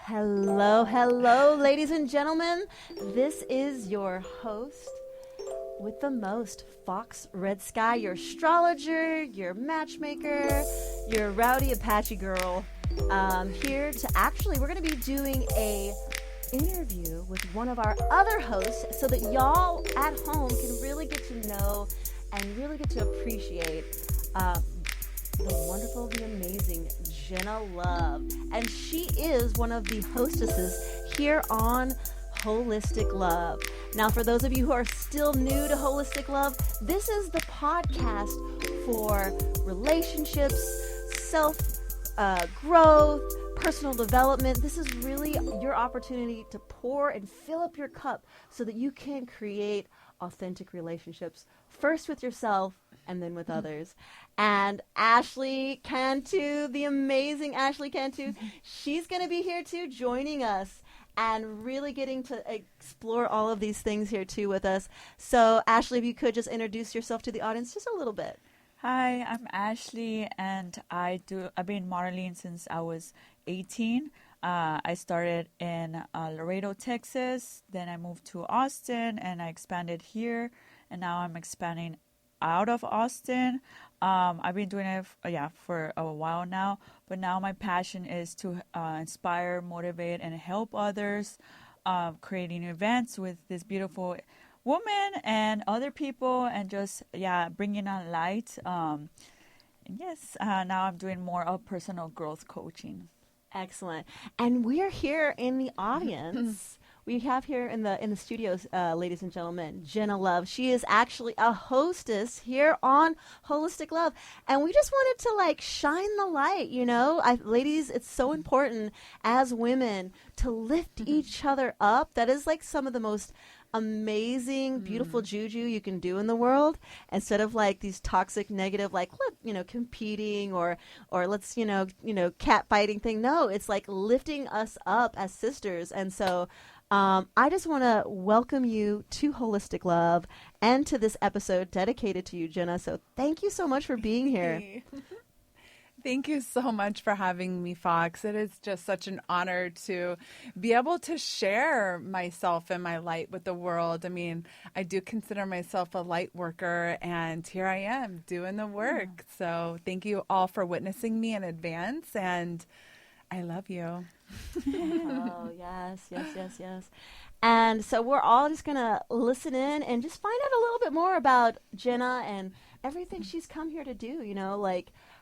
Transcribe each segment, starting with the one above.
Hello, hello, ladies and gentlemen. This is your host with the most, Fox RedSky, your astrologer, your matchmaker, your rowdy Apache girl. Here to we're going to be doing a interview with one of our other hosts so that y'all at home can really get to know and really get to appreciate the wonderful, the amazing Jenna Love. And she is one of the hostesses here on Holistic Love. Now, for those of you who are still new to Holistic Love, this is the podcast for relationships, self growth, personal development. This is really your opportunity to pour and fill up your cup so that you can create authentic relationships, first with yourself and then with others. And Ashley Cantu, the amazing Ashley Cantu, she's going to be here too, joining us and really getting to explore all of these things here too with us. So Ashley, if you could just introduce yourself to the audience just a little bit. Hi, I'm Ashley, and I've been modeling since I was 18. I started in Laredo, Texas. Then I moved to Austin, and I expanded here. And now I'm expanding out of Austin. I've been doing it for a while now. But now my passion is to inspire, motivate, and help others, creating events with this beautiful woman and other people, and just bringing on light. And yes, now I'm doing more of personal growth coaching. Excellent. And we are here in the audience. We have here in the studios, ladies and gentlemen, Jenna Love. She is actually a hostess here on Holistic Love. And we just wanted to shine the light, ladies, it's so important as women to lift each other up. That is some of the most amazing, beautiful juju you can do in the world, instead of these toxic, negative, competing or let's, cat fighting thing. No, it's lifting us up as sisters. And so I just want to welcome you to Holistic Love and to this episode dedicated to you, Jenna. So thank you so much for being here. Thank you so much for having me, Fox. It is just such an honor to be able to share myself and my light with the world. I mean, I do consider myself a light worker, and here I am doing the work. So thank you all for witnessing me in advance, and I love you. Oh, yes. And so we're all just going to listen in and just find out a little bit more about Jenna and everything she's come here to do,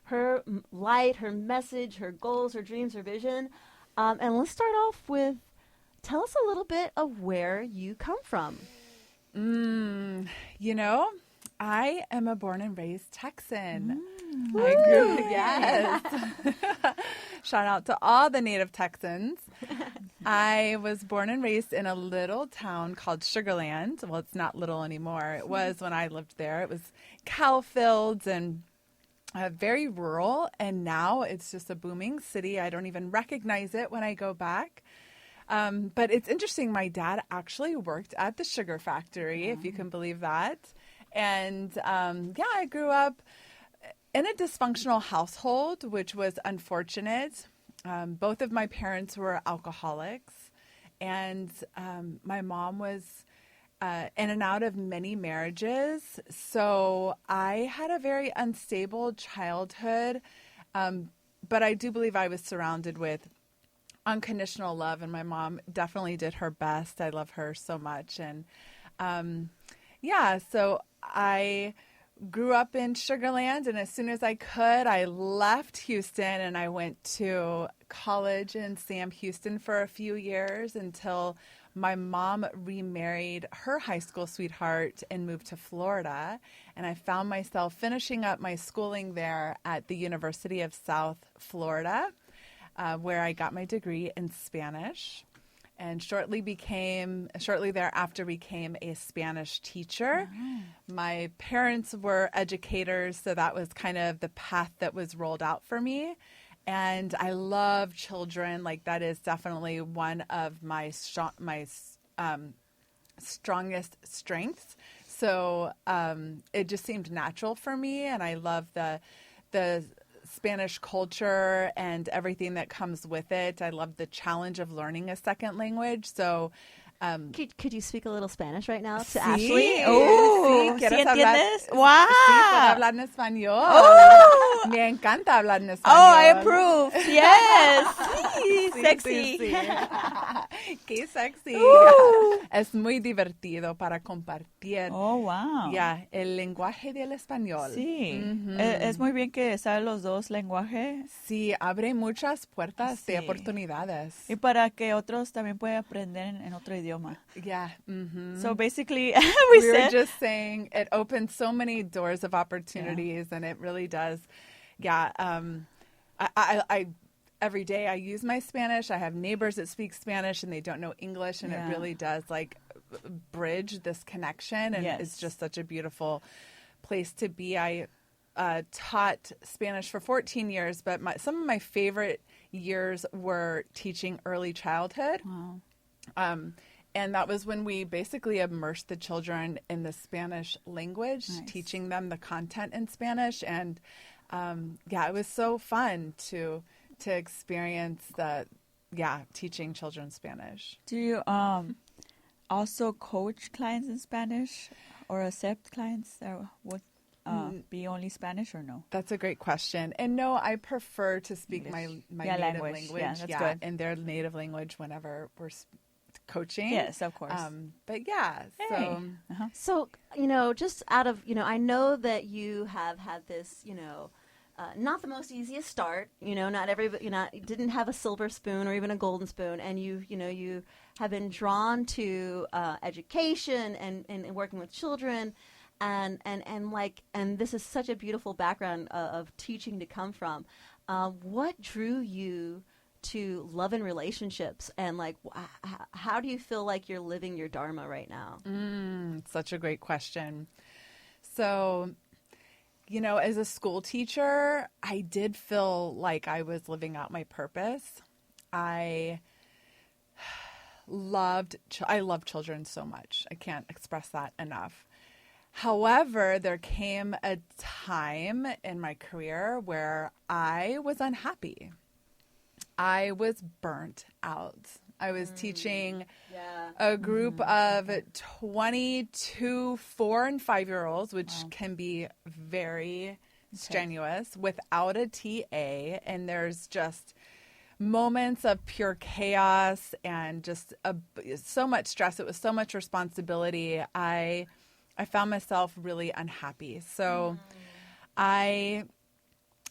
her light, her message, her goals, her dreams, her vision. And let's start off with, tell us a little bit of where you come from. I am a born and raised Texan. Yes. Shout out to all the native Texans. I was born and raised in a little town called Sugar Land. Well, it's not little anymore. It was when I lived there. It was cow fields and very rural, and now it's just a booming city. I don't even recognize it when I go back. But it's interesting. My dad actually worked at the sugar factory, if you can believe that. And I grew up in a dysfunctional household, which was unfortunate. Both of my parents were alcoholics, and my mom was in and out of many marriages. So I had a very unstable childhood, but I do believe I was surrounded with unconditional love, and my mom definitely did her best. I love her so much. And so I grew up in Sugar Land, and as soon as I could, I left Houston and I went to college in Sam Houston for a few years until my mom remarried her high school sweetheart and moved to Florida. And I found myself finishing up my schooling there at the University of South Florida, where I got my degree in Spanish. And shortly thereafter became a Spanish teacher. My parents were educators, so that was kind of the path that was rolled out for me. And I love children. That is definitely one of my strongest strengths. So it just seemed natural for me, and I love the Spanish culture and everything that comes with it. I love the challenge of learning a second language. So, Could you speak a little Spanish right now to sí, Ashley? Oh, ¿quieres ¿sí hablar? entiendes? Sí, Wow. puedo hablar en español. Oh. Me encanta hablar en español. Oh, I approve. Yes. Sí, Sí, sexy. sí, sí. Qué sexy. Es muy divertido para compartir. Oh, wow. Ya, el lenguaje del español. Sí. Ujú. Es muy bien que saben los dos lenguajes. Sí, abre muchas puertas de Sí. oportunidades. Y para que otros también puedan aprender en otro idioma. Yeah. Mm-hmm. So basically, we we were said, just saying it opens so many doors of opportunities, and it really does. Yeah. I every day I use my Spanish. I have neighbors that speak Spanish and they don't know English, and Yeah. it really does like bridge this connection, and Yes. it's just such a beautiful place to be. I taught Spanish for 14 years, but some of my favorite years were teaching early childhood. wow. And that was when we basically immersed the children in the Spanish language, Nice. teaching them the content in Spanish. And it was so fun to experience teaching children Spanish. Do you also coach clients in Spanish or accept clients that would be only Spanish or no? That's a great question. And no, I prefer to speak English. my Yeah, native language. language. Yeah, that's good. In their native language whenever we're coaching. Yes, of course. But yeah, Hey. so So, just out of, I know that you have had this, not the most easiest start, not everybody, didn't have a silver spoon or even a golden spoon. And you have been drawn to education and working with children. And this is such a beautiful background of teaching to come from. What drew you to love and relationships, and how do you feel like you're living your dharma right now? Such a great question. So, as a school teacher, I did feel like I was living out my purpose. I love children so much. I can't express that enough. However, there came a time in my career where I was unhappy. I was burnt out. I was teaching a group of 22 4 and 5-year-olds, which can be very strenuous, without a TA. And there's just moments of pure chaos and just so much stress. It was so much responsibility. I found myself really unhappy. So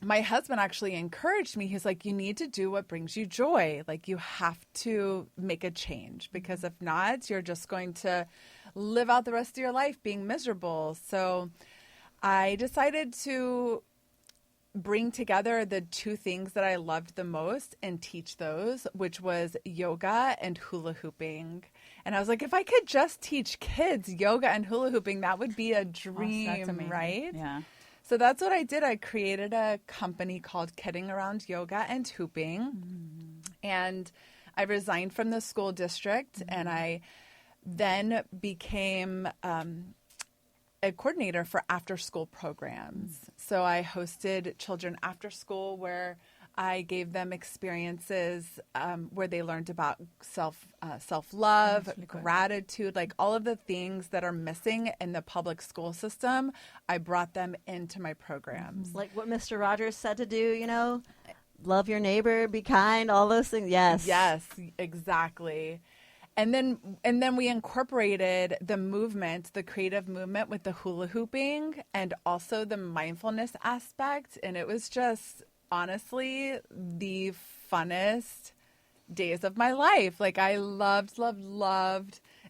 my husband actually encouraged me. He's like, you need to do what brings you joy. Like, you have to make a change, because if not, you're just going to live out the rest of your life being miserable. So I decided to bring together the two things that I loved the most and teach those, which was yoga and hula hooping. And I was like, if I could just teach kids yoga and hula hooping, that would be a dream, That's amazing. right? Yeah. So that's what I did. I created a company called Kidding Around Yoga and Hooping. And I resigned from the school district, and I then became a coordinator for after-school programs. So I hosted children after school, where I gave them experiences where they learned about self-love, That's really good. gratitude, like all of the things that are missing in the public school system. I brought them into my programs. Like what Mr. Rogers said to do, love your neighbor, be kind, all those things. Yes. Yes, exactly. And then we incorporated the movement, the creative movement, with the hula hooping and also the mindfulness aspect. And it was just honestly the funnest days of my life. Like, I loved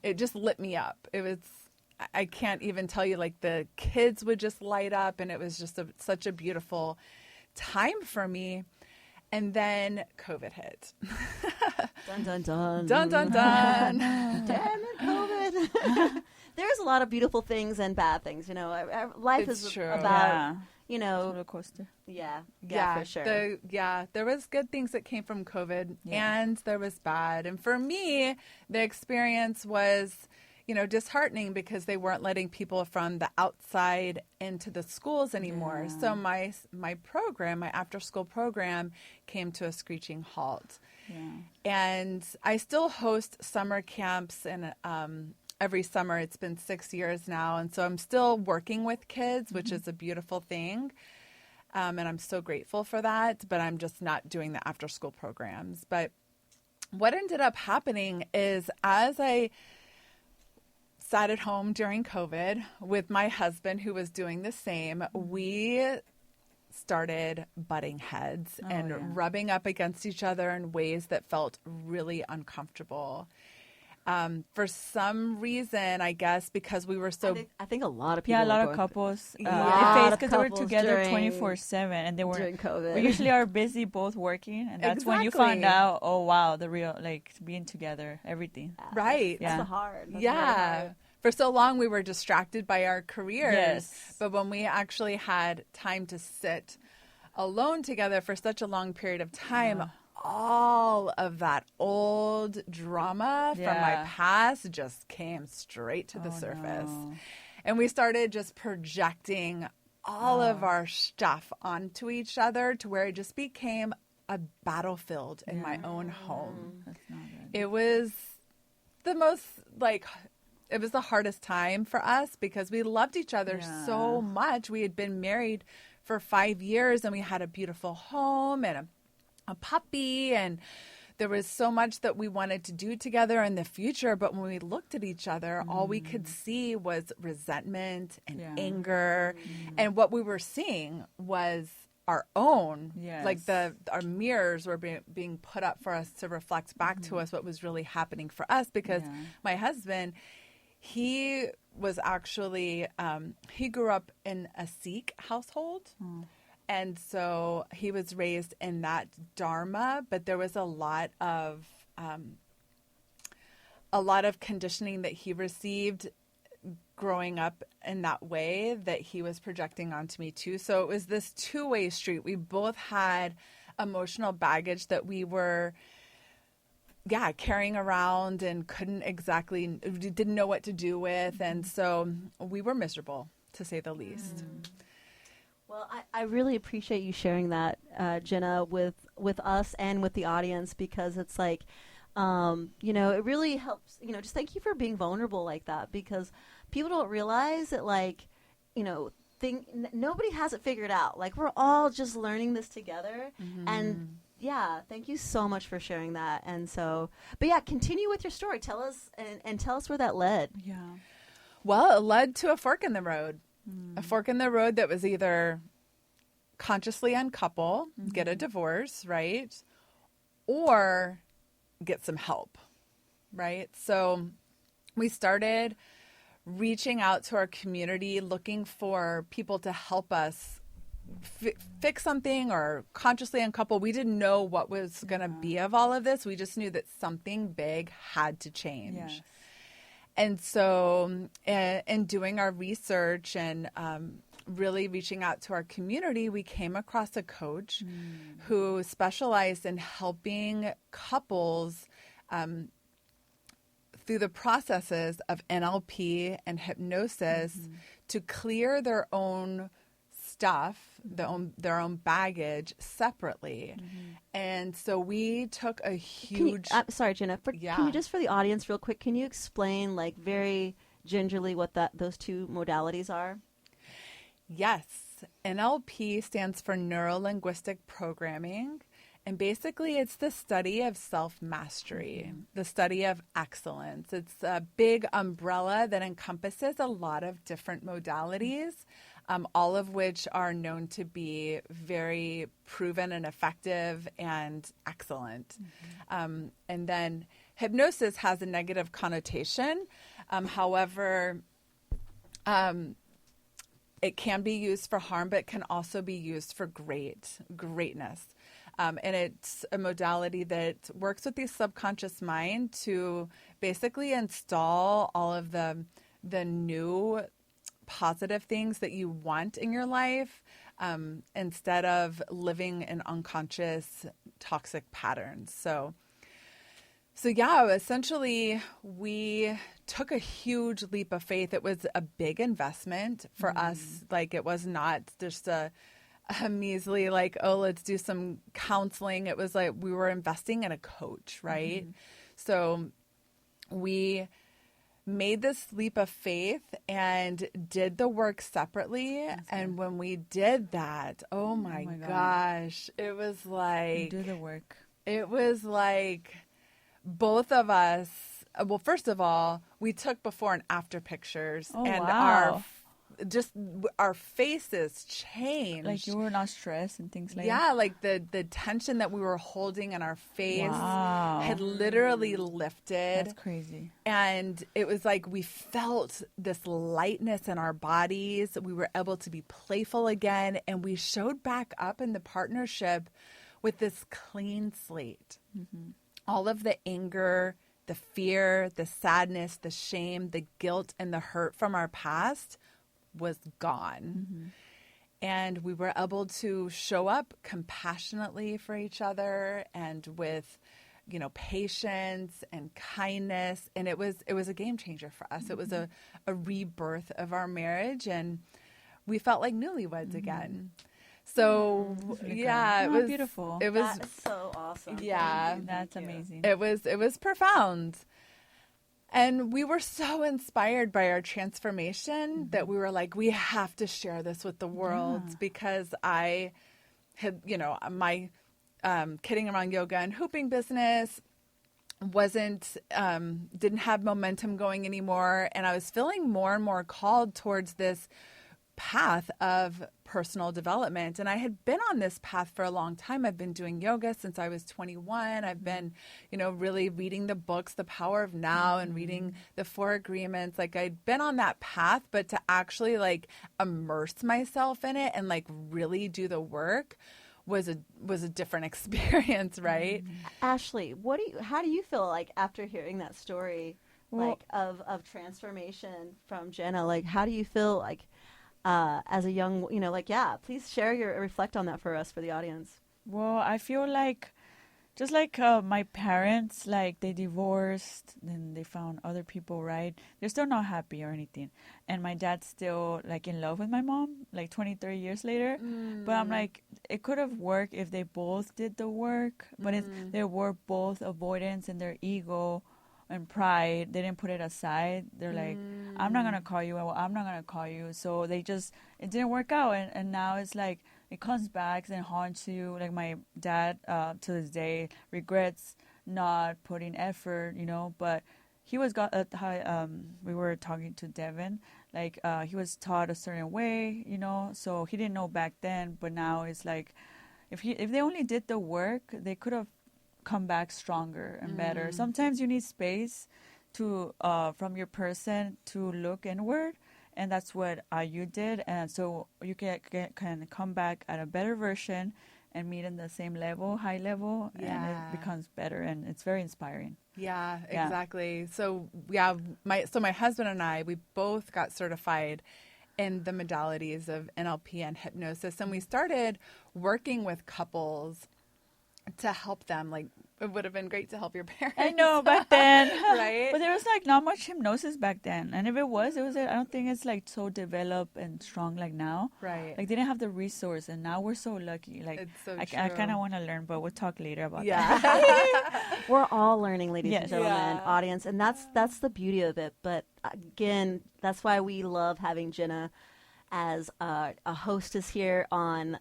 it. Just lit me up. It was, I can't even tell you, like, the kids would just light up, and it was just such a beautiful time for me. And then COVID hit. Dun, dun, dun. Dun, dun, dun. Damn it, COVID. There's a lot of beautiful things and bad things. Life It's is true. about, Roller coaster. yeah, for sure. There was good things that came from COVID, Yeah. and there was bad. And for me, the experience was, disheartening because they weren't letting people from the outside into the schools anymore. Yeah. So my program, my after-school program, came to a screeching halt. Yeah. And I still host summer camps, and every summer. It's been 6 years now, and so I'm still working with kids, which is a beautiful thing. And I'm so grateful for that, but I'm just not doing the after-school programs. But what ended up happening is as I sat at home during COVID with my husband who was doing the same, we started butting heads and rubbing up against each other in ways that felt really uncomfortable. For some reason, I guess, because we were so... I think a lot of people. Yeah, a lot were of couples. a lot of Because they were couples together during- 24/7, and they were during COVID. We usually are busy both working, and that's when you Exactly. find out, oh wow, the real being together, everything. Right. That's Yeah. hard. That's very Yeah. hard. For so long, we were distracted by our careers. Yes. But when we actually had time to sit alone together for such a long period of time, all of that old drama from my Yeah. past just came straight to the Oh, surface. no. And we started just projecting all of our stuff onto each other to where it just became a battlefield in my own home. That's not good. It was the most, it was the hardest time for us because we loved each other so much. We had been married for 5 years and we had a beautiful home and a puppy, and there was so much that we wanted to do together in the future. But when we looked at each other, all we could see was resentment and anger. And what we were seeing was our own, our mirrors were being put up for us to reflect back to us what was really happening for us. Because my husband, he was actually, he grew up in a Sikh household. And so he was raised in that dharma, but there was a lot of conditioning that he received growing up in that way that he was projecting onto me too. So it was this two-way street. We both had emotional baggage that we were carrying around and didn't know what to do with. And so we were miserable, to say the least. Well, I really appreciate you sharing that, Jenna, with us and with the audience, because it's like, it really helps, just thank you for being vulnerable like that, because people don't realize that, nobody has it figured out. Like, we're all just learning this together. And thank you so much for sharing that. And so, but continue with your story. Tell us and tell us where that led. Yeah. Well, it led to a fork in the road. A fork in the road that was either consciously uncouple, get a divorce, right? Or get some help, right? So we started reaching out to our community, looking for people to help us fix something or consciously uncouple. We didn't know what was going to be of all of this. We just knew that something big had to change. Yes. And so in doing our research and really reaching out to our community, we came across a coach who specialized in helping couples through the processes of NLP and hypnosis to clear their own stuff, their own baggage separately. And so we took a huge... sorry, Jenna. Can you just, for the audience real quick, can you explain very gingerly what those two modalities are? Yes. NLP stands for Neuro-Linguistic Programming. And basically, it's the study of self-mastery, the study of excellence. It's a big umbrella that encompasses a lot of different modalities, all of which are known to be very proven and effective and excellent. And then hypnosis has a negative connotation. However, it can be used for harm, but it can also be used for greatness. And it's a modality that works with the subconscious mind to basically install all of the new positive things that you want in your life, instead of living in unconscious toxic patterns. So So yeah, essentially we took a huge leap of faith. It was a big investment for us. Like it was not just a measly like, oh, let's do some counseling. It was like we were investing in a coach, right? So we made this leap of faith and did the work separately. And when we did that, oh my God. gosh, it was like, Do the work. it was like both of us. Well, first of all, we took before and after pictures, Oh, and wow. our faces changed. Like you were not stressed and things like that. Yeah, like the tension that we were holding in our face Wow. had literally lifted. That's crazy. And it was like we felt this lightness in our bodies. We were able to be playful again. And we showed back up in the partnership with this clean slate. All of the anger, the fear, the sadness, the shame, the guilt, and the hurt from our past was gone. And we were able to show up compassionately for each other and with, patience and kindness. And it was a game changer for us. It was a rebirth of our marriage, and we felt like newlyweds again. So yeah, it was beautiful. It was That is so awesome. Yeah. Thank you. That's Thank you. amazing. It was profound. And we were so inspired by our transformation that we were like, we have to share this with the world, because I had, my kidding around yoga and hooping business didn't have momentum going anymore. And I was feeling more and more called towards this path of personal development. And I had been on this path for a long time. I've been doing yoga since I was 21. I've been, really reading the books, The Power of Now, and reading the 4 Agreements. Like I'd been on that path, but to actually like immerse myself in it and like really do the work was a different experience, right? Ashley, how do you feel like after hearing that story, like of transformation from Jenna? Like, how do you feel like as a young, please reflect on that for us, for the audience. Well, I feel like just like my parents, like they divorced, then they found other people, right? They're still not happy or anything. And my dad's still like in love with my mom, like 20, 30 years later. But I'm like, it could have worked if they both did the work, but they were both avoidance and their ego and pride. They didn't put it aside. They're like, I'm not going to call you. I'm not going to call you. So it didn't work out. And now it's like, it comes back and haunts you. Like my dad, to this day, regrets not putting effort, but he was we were talking to Devin, like, he was taught a certain way, so he didn't know back then, but now it's like, if they only did the work, they could have come back stronger and better. Sometimes you need space to from your person to look inward, and that's what you did, and so you can come back at a better version and meet in the same level, high level, and it becomes better, and it's very inspiring. Yeah, exactly. So my husband and I, we both got certified in the modalities of NLP and hypnosis, and we started working with couples to help them. Like, it would have been great to help your parents. I know, back then. Right? But there was like not much hypnosis back then. And if it was, I don't think it's like so developed and strong like now. Right. Like they didn't have the resource, and now we're so lucky. Like It's so I true. kind of want to learn, but we'll talk later about that. Yeah. We're all learning, ladies Yes. and gentlemen, Yeah. audience, and that's the beauty of it. But again, that's why we love having Jenna as a hostess here on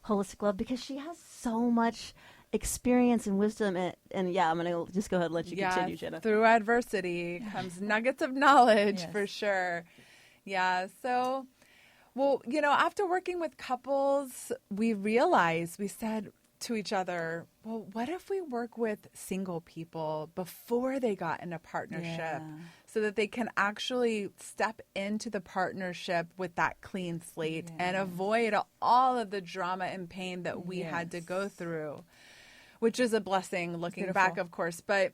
Holistic Love, because she has so much experience and wisdom, and I'm gonna just go ahead and let you continue, Jenna. Through adversity comes nuggets of knowledge. Yes. For sure. Yeah. So, well, after working with couples, we said to each other, well, what if we work with single people before they got in a partnership, so that they can actually step into the partnership with that clean slate and avoid all of the drama and pain that we had to go through, which is a blessing looking back, of course. But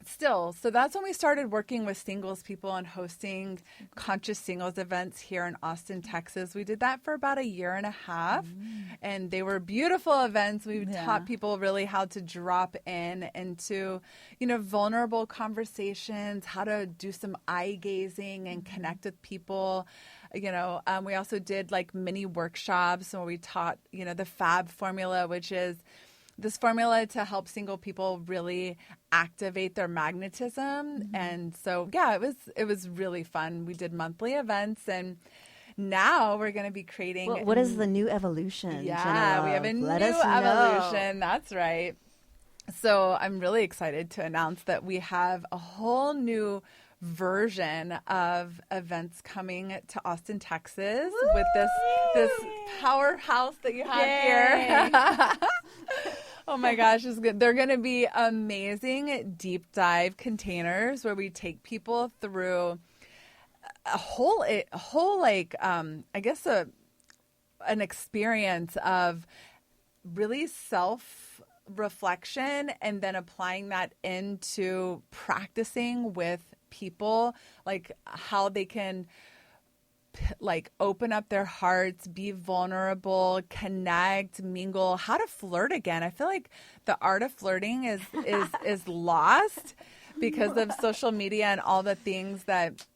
Still, so that's when we started working with singles people and hosting conscious singles events here in Austin, Texas. We did that for about a year and a half, and they were beautiful events. We taught people really how to drop in into, vulnerable conversations, how to do some eye gazing and connect with people. We also did like mini workshops where we taught, the FAB formula, which is this formula to help single people really activate their magnetism. And so, it was really fun. We did monthly events, and now we're going to be creating. What is the new evolution? Yeah, Jenna Love? we have a Let new us evolution. know. That's right. So I'm really excited to announce that we have a whole new version of events coming to Austin, Texas. Woo! With this powerhouse that you have here. Oh my gosh, it's good. They're going to be amazing deep dive containers where we take people through a whole an experience of really self-reflection and then applying that into practicing with people, like how they can open up their hearts, be vulnerable, connect, mingle, how to flirt again. I feel like the art of flirting is lost because of social media and all the things that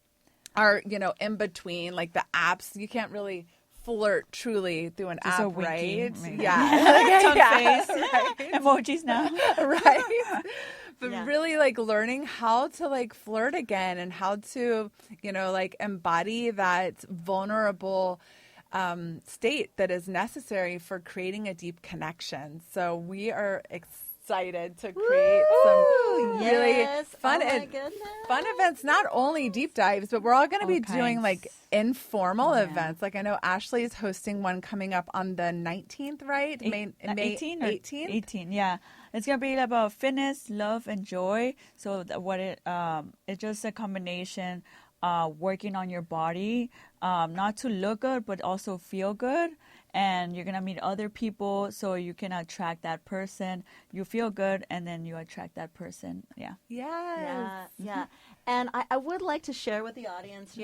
are, in between, like the apps. You can't really flirt truly through an Just app, right? Maybe. Yeah. Tongue face. Right. Emojis now. Right. But really learning how to flirt again and how to, embody that vulnerable state that is necessary for creating a deep connection. So we are excited to create some really fun events, not only deep dives, but we're all going to be doing informal events. I know Ashley is hosting one coming up on the 19th, right? May 18, yeah. It's gonna be about fitness, love, and joy. So it's just a combination, working on your body, not to look good but also feel good. And you're gonna meet other people, so you can attract that person. You feel good, and then you attract that person. Yeah. Yes. Yeah. And I would like to share with the audience,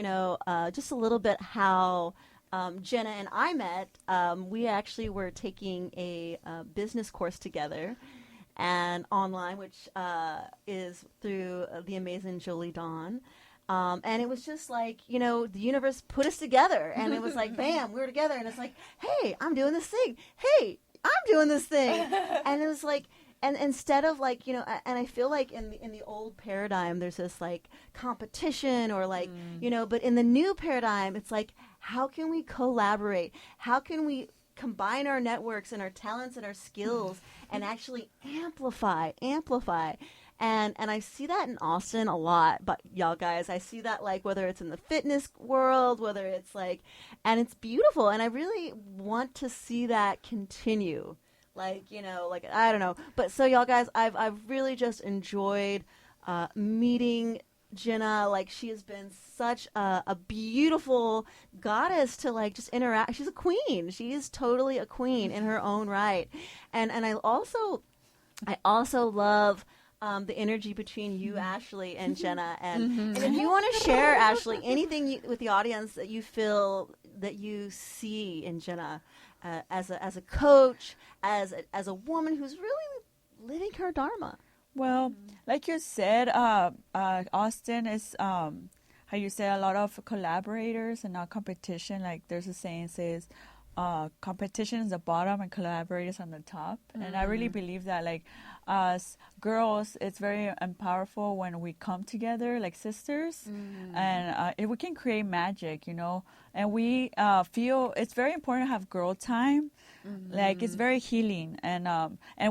just a little bit how Jenna and I met. We actually were taking a business course together, and online, which is through the amazing Jolie Dawn. And it was just the universe put us together, and it was like, bam, we were together, and it's like, hey, I'm doing this thing. Hey, I'm doing this thing. And it was like, and instead of and I feel like in the old paradigm, there's this competition or but in the new paradigm, it's like, how can we collaborate? How can we combine our networks and our talents and our skills and actually amplify. And I see that in Austin a lot, but y'all guys, I see that whether it's in the fitness world, whether it's and it's beautiful. And I really want to see that continue. I don't know. But so y'all guys, I've really just enjoyed meeting Jenna. She has been such a beautiful goddess to just interact. She's a queen. She is totally a queen in her own right. And I also love the energy between you, Ashley, and Jenna. And if you want to share, Ashley, anything with the audience that you feel that you see in Jenna as a coach, as a woman who's really living her dharma. Well, like you said, Austin is, how you say, a lot of collaborators and not competition. There's a saying says, competition is the bottom and collaborators on the top. And I really believe that as girls, it's very powerful when we come together like sisters, and we can create magic, and we feel it's very important to have girl time. It's very healing, and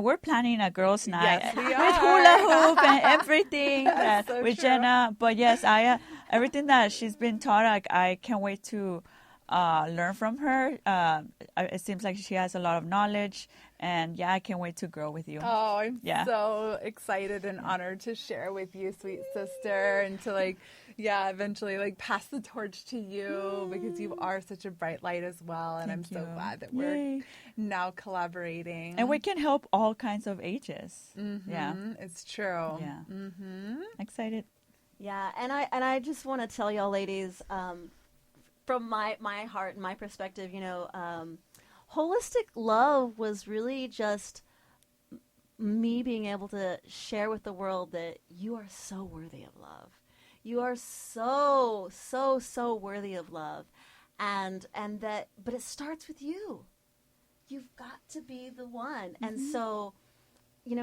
we're planning a girls' night with hula hoop and everything so with true. Jenna. But yes, everything that she's been taught, I can't wait to learn from her. It seems like she has a lot of knowledge, and I can't wait to grow with you. Oh, I'm so excited and honored to share with you, sweet sister, and to eventually pass the torch to you, because you are such a bright light as well. And I'm so glad that we're now collaborating. And we can help all kinds of ages. Mm-hmm. Yeah. It's true. Yeah. Mm-hmm. Excited. Yeah, and I just want to tell y'all ladies, from my heart and my perspective, holistic love was really just me being able to share with the world that you are so worthy of love. You are so, so, so worthy of love. And that, but it starts with you. You've got to be the one. Mm-hmm. And so,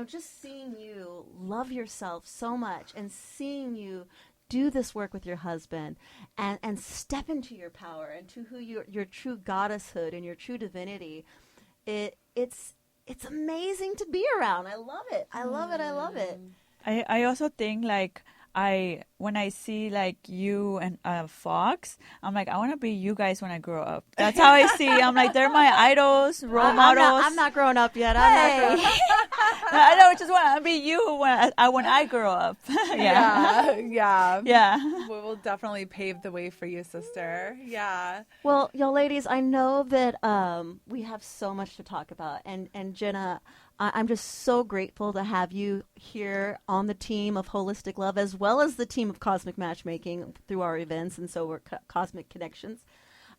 just seeing you love yourself so much and seeing you do this work with your husband and step into your power and to who your true goddesshood and your true divinity, it's amazing to be around. I love it. I love it. I love it. I also think when I see you and Fox, I'm like, I want to be you guys when I grow up. That's how I see. I'm like, they're my idols, role models. I'm not growing up yet. I'm not growing up. I don't just want to be you when I grow up. Yeah. Yeah. We will definitely pave the way for you, sister. Yeah. Well, y'all ladies, I know that we have so much to talk about. And Jenna, I'm just so grateful to have you here on the team of Holistic Love, as well as the team of Cosmic Matchmaking through our events, and so we're Cosmic Connections.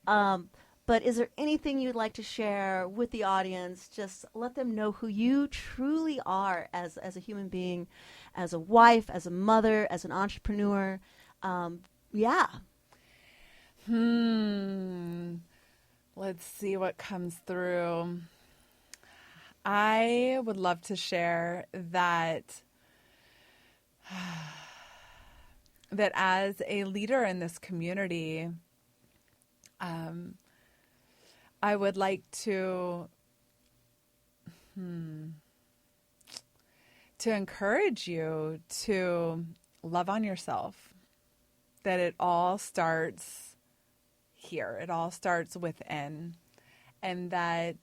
But is there anything you'd like to share with the audience? Just let them know who you truly are as a human being, as a wife, as a mother, as an entrepreneur. Let's see what comes through. I would love to share that as a leader in this community, I would like to encourage you to love on yourself, that it all starts here. It all starts within. And that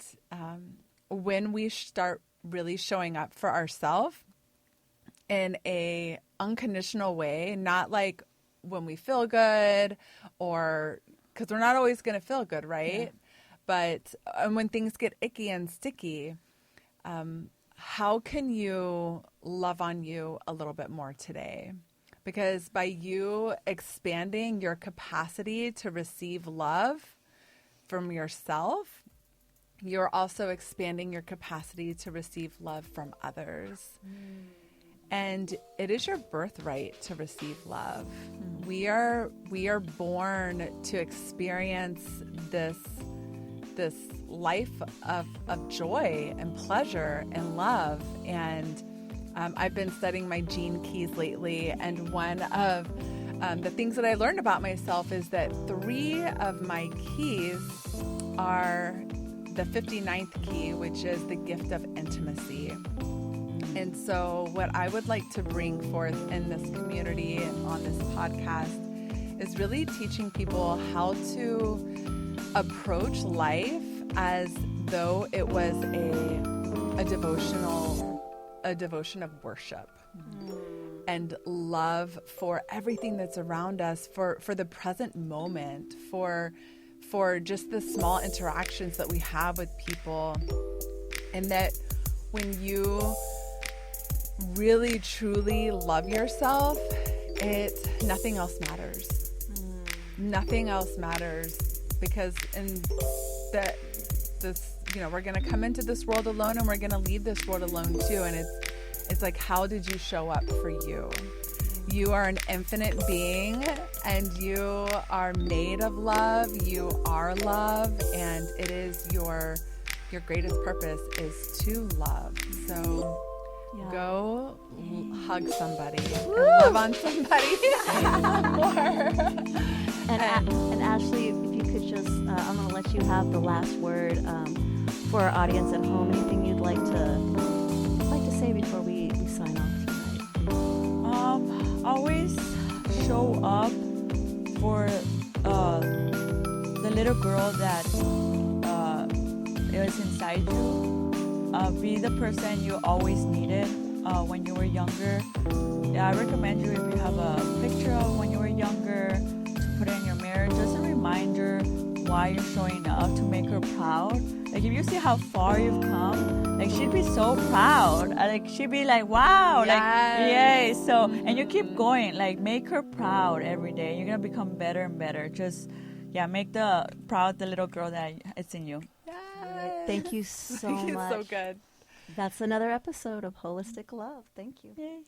when we start really showing up for ourselves in a unconditional way, not like when we feel good, or because we're not always going to feel good, right? Yeah. But when things get icky and sticky, how can you love on you a little bit more today? Because by you expanding your capacity to receive love from yourself, you're also expanding your capacity to receive love from others. And it is your birthright to receive love. We are born to experience this life of joy and pleasure and love. And I've been studying my gene keys lately, and one of the things that I learned about myself is that 3 of my keys are the 59th key, which is the gift of intimacy. And so what I would like to bring forth in this community on this podcast is really teaching people how to approach life as though it was a devotion of worship and love for everything that's around us, for the present moment, for just the small interactions that we have with people. And that when you really truly love yourself, nothing else matters. Nothing else matters, because we're going to come into this world alone, and we're going to leave this world alone too. And it's like, how did you show up for you? You are an infinite being, and you are made of love. You are love, and it is your greatest purpose is to love. So go hug somebody and love on somebody more. And Ashley, if you could just, I'm going to let you have the last word for our audience at home. Anything you'd like to say before we sign off tonight? Always show up for the little girl that is inside you. Be the person you always needed when you were younger. I recommend you, if you have a picture of when you were younger, to put it in your mirror. Just a reminder why you're showing up, to make her proud. Like, if you see how far you've come, like, she'd be so proud. Like, she'd be like, wow, Yes. like, yay. So, and you keep going, like, make her proud every day. You're gonna become better and better. Just, make proud the little girl that it's in you. Thank you so It's much. so good. That's another episode of Holistic Love. Thank you. Yay.